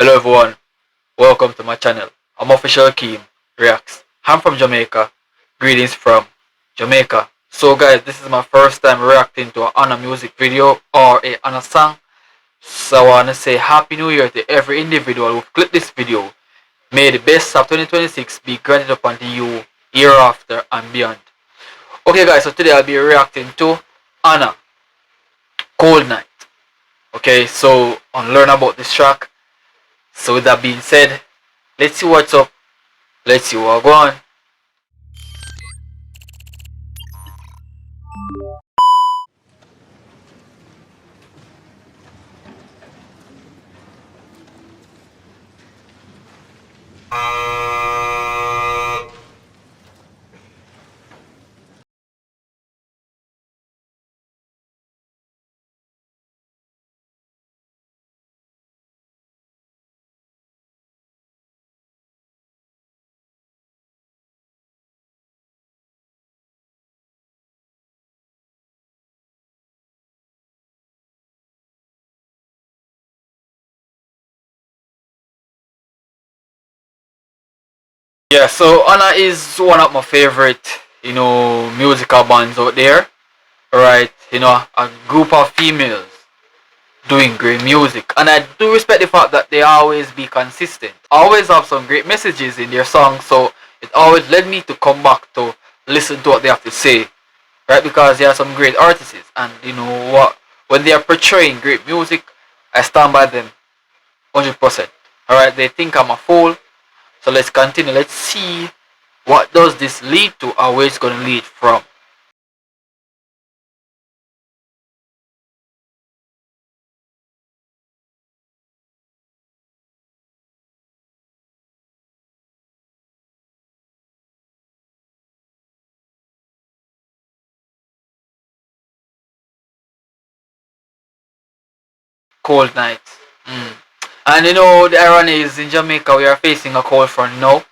Hello everyone, welcome to my channel. I'm Official Keem Reacts. I'm from Jamaica. Greetings from Jamaica. So guys, this is my first time reacting to a HANA music video or a HANA song. So I want to say Happy New Year to every individual who clicked this video. May the best of 2026 be granted upon you year after and beyond. Okay guys, so today I'll be reacting to HANA, Cold Night. Okay, so on learn about this track. So with that being said, let's see what's up. Let's see what go on. Yeah, so Anna is one of my favorite, musical bands out there. Right, a group of females doing great music, and I do respect the fact that they always be consistent, always have some great messages in their songs. So it always led me to come back to listen to what they have to say, right? Because they are some great artists, and you know what, when they are portraying great music, I stand by them 100%. All right, they think I'm a fool, so let's continue. Let's see what does this lead to, or where it's gonna lead from. Cold night. Mm. And the irony is in Jamaica we are facing a cold front now.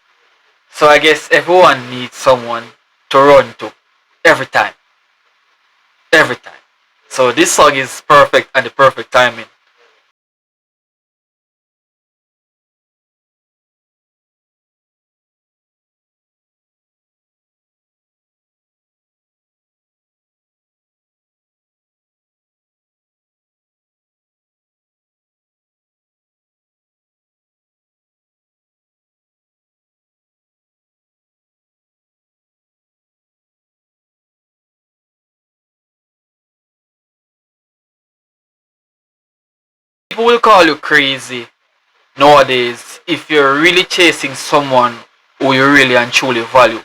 So I guess everyone needs someone to run to every time. Every time. So this song is perfect and the perfect timing. People will call you crazy nowadays if you're really chasing someone who you really and truly value.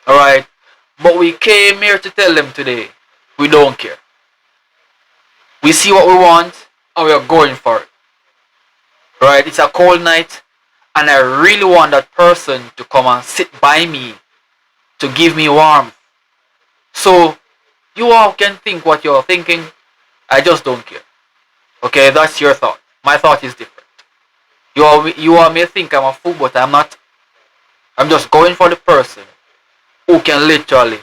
Alright? But we came here to tell them today we don't care. We see what we want and we are going for it. Right? It's a cold night and I really want that person to come and sit by me to give me warmth. So you all can think what you're thinking. I just don't care. Okay, that's your thought. My thought is different. You all may think I'm a fool, but I'm not. I'm just going for the person who can literally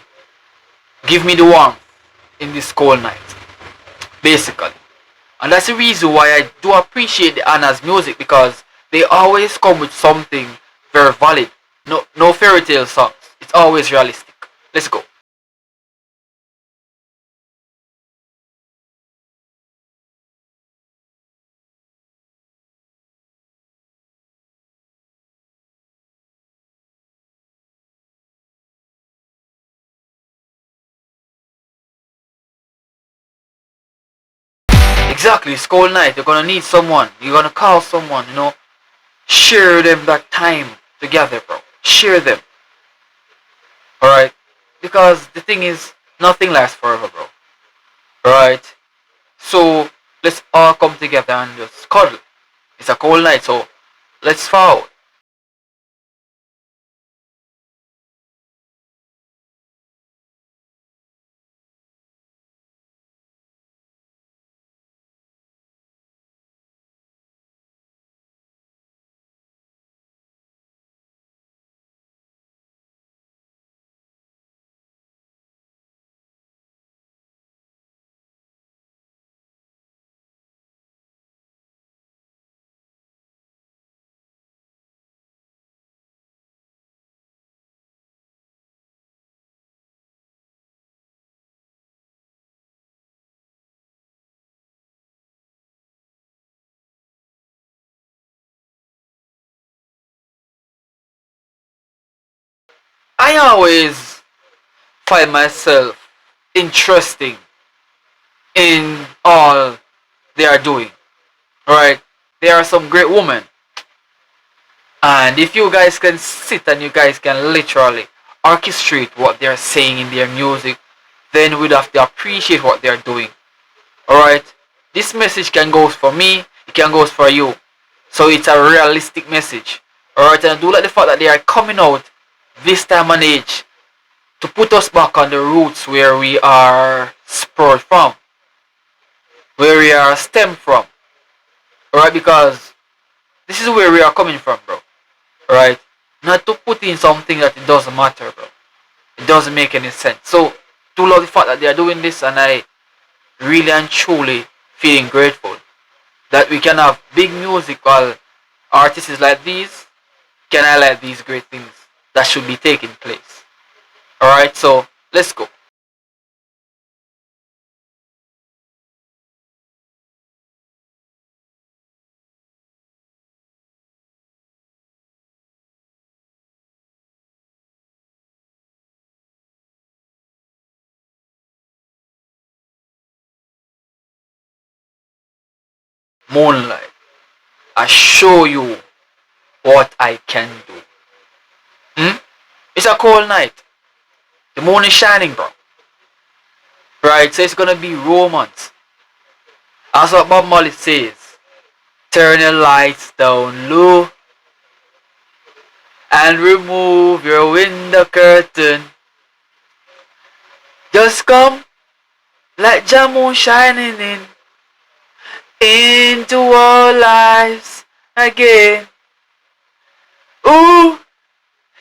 give me the warmth in this cold night. Basically. And that's the reason why I do appreciate the Anna's music, because they always come with something very valid. No fairy tale songs. It's always realistic. Let's go. Exactly, it's cold night. You're gonna need someone. You're gonna call someone, Share them that time together, bro. Share them. Alright? Because the thing is, nothing lasts forever, bro. Alright? So let's all come together and just cuddle. It's a cold night, so let's fall. I always find myself interesting in all they are doing. Alright? There are some great women. And if you guys can sit and you guys can literally orchestrate what they're saying in their music, then we'd have to appreciate what they're doing. Alright? This message can go for me, it can go for you. So it's a realistic message. Alright, and I do like the fact that they are coming out this time and age to put us back on the roots where we are spurred from, where we are stemmed from. Alright, because this is where we are coming from, bro. Alright? Not to put in something that it doesn't matter, bro. It doesn't make any sense. So, do love the fact that they are doing this, and I really and truly feeling grateful that we can have big musical artists like these can highlight these great things that should be taking place. Alright, so let's go. Moonlight. I show you what I can do. Hmm? It's a cold night. The moon is shining, bro. Right, so it's gonna be romance. That's what Bob Marley says. Turn your lights down low and remove your window curtain. Just come, let the moon shining in into our lives again. Ooh,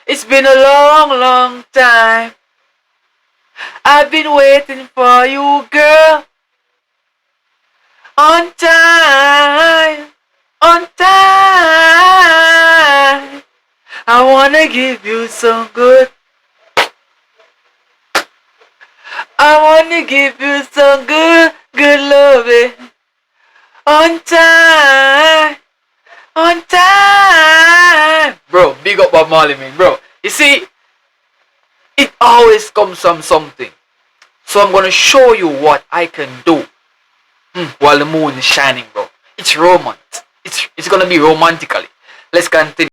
it's been a long, long time. I've been waiting for you, girl. On time, on time. I wanna give you some good. I wanna give you some good, good loving. On time, on time. Bro, big up Bob Marley, man, bro. You see, it always comes from something. So I'm gonna show you what I can do while the moon is shining, bro. It's romance. It's gonna be romantically. Let's continue.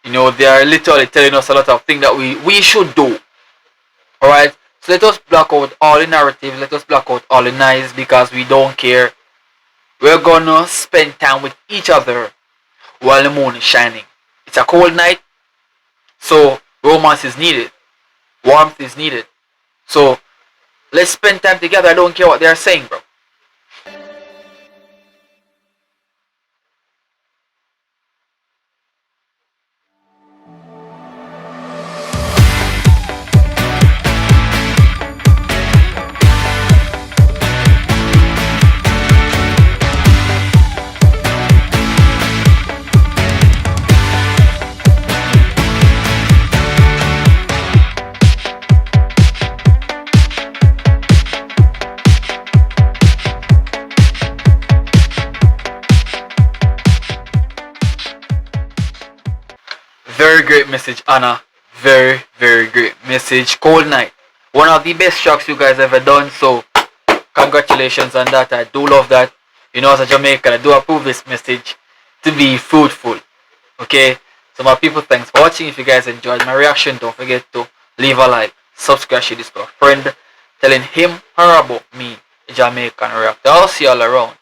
You know, they are literally telling us a lot of things that we should do. Alright? So let us block out all the narrative, let us block out all the noise because we don't care. We're gonna spend time with each other while the moon is shining. It's a cold night, so romance is needed. Warmth is needed. So let's spend time together. I don't care what they're saying, bro. Very great message, Anna. Very, very great message. Cold Night. One of the best tracks you guys ever done. So, congratulations on that. I do love that. You know, as a Jamaican, I do approve this message to be fruitful. Okay? So, my people, thanks for watching. If you guys enjoyed my reaction, don't forget to leave a like, subscribe, share this to a friend, telling him or about me, a Jamaican reactor. I'll see you all around.